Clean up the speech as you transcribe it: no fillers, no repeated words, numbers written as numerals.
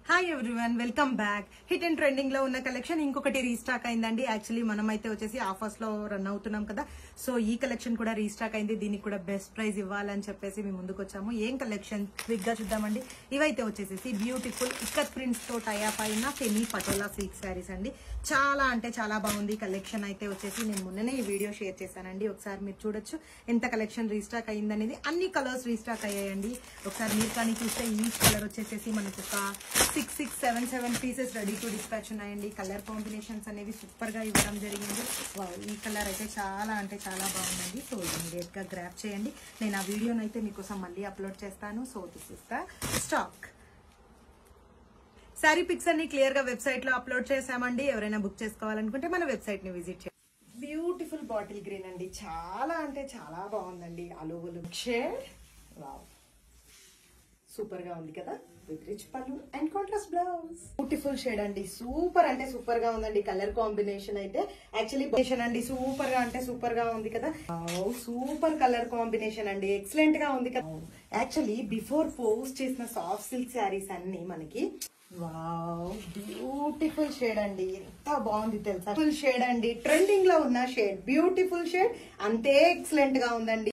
Hi everyone, welcome back. Hit and trending లో ఉన్న collection ఇంకొకటి రీస్టాక్ అయిందండి. యాక్చువల్లీ మనం అయితే వచ్చేసి ఆఫర్స్ లో రన్ అవుతున్నాం కదా, సో ఈ కలెక్షన్ కూడా రీస్టాక్ అయింది. దీనికి కూడా బెస్ట్ ప్రైస్ ఇవ్వాలని చెప్పేసి మేము ముందుకు వచ్చాము. ఏం కలెక్షన్ క్విక్ గా చూద్దామండి. ఇవైతే వచ్చేసి బ్యూటిఫుల్ ఇక్కత్ ప్రింట్స్ తో టైప్ అయిన సెమీ పటోలా సిల్క్ శారీస్ అండి. చాలా అంటే చాలా బాగుంది కలెక్షన్. అయితే వచ్చేసి నేను మొన్ననే ఈ వీడియో షేర్ చేశానండి, ఒకసారి మీరు చూడొచ్చు ఎంత కలెక్షన్ రీస్టాక్ అయిందనేది. అన్ని కలర్స్ రీస్టాక్ అయ్యాయండి. ఒకసారి మీరు కానీ చూస్తే ఈ కలర్ వచ్చేసి మనకు ఒక 6-7 పీసెస్ రెడీ టు డిస్పాచ్ ఉన్నాయండి. కలర్ కాంబినేషన్స్ అనేవి సూపర్ గా ఇవ్వడం జరిగింది. ఈ కలర్ అయితే చాలా అంటే చాలా బాగుందండి. సో ఇమీడియట్ గా గ్రాప్ చేయండి. నేను ఆ వీడియోని అయితే మీకోసం మళ్ళీ అప్లోడ్ చేస్తాను. So this is the stock. Sari pics అన్ని క్లియర్ గా వెబ్సైట్ లో అప్లోడ్ చేసామండి. ఎవరైనా బుక్ చేసుకోవాలనుకుంటే మన వెబ్సైట్ ని విజిట్ చేయండి. బ్యూటిఫుల్ బాటిల్ గ్రీన్ అండి, చాలా అంటే చాలా బాగుందండి. అలువలు షేడ్ సూపర్ గా ఉంది కదా, విత్ రిచ్ పళ్ళు and contrast blouse. Beautiful shade అండి, సూపర్ అంటే సూపర్ గా ఉందండి. కలర్ కాంబినేషన్ అయితే యాక్చువల్లీ అండి సూపర్ గా అంటే సూపర్ గా ఉంది కదా. సూపర్ కలర్ కాంబినేషన్ అండి, ఎక్సలెంట్ గా ఉంది కదా. యాక్చువల్లీ బిఫోర్ పోస్ట్ చేసిన సాఫ్ట్ సిల్క్ శారీస్ అన్ని మనకి వావ్ బ్యూటిఫుల్ షేడ్ అండి, ఎంత బాగుంది తెలుసా. ఫుల్ షేడ్ అండి, ట్రెండింగ్ లో ఉన్న షేడ్, బ్యూటిఫుల్ షేడ్, అంతే ఎక్సలెంట్ గా ఉందండి.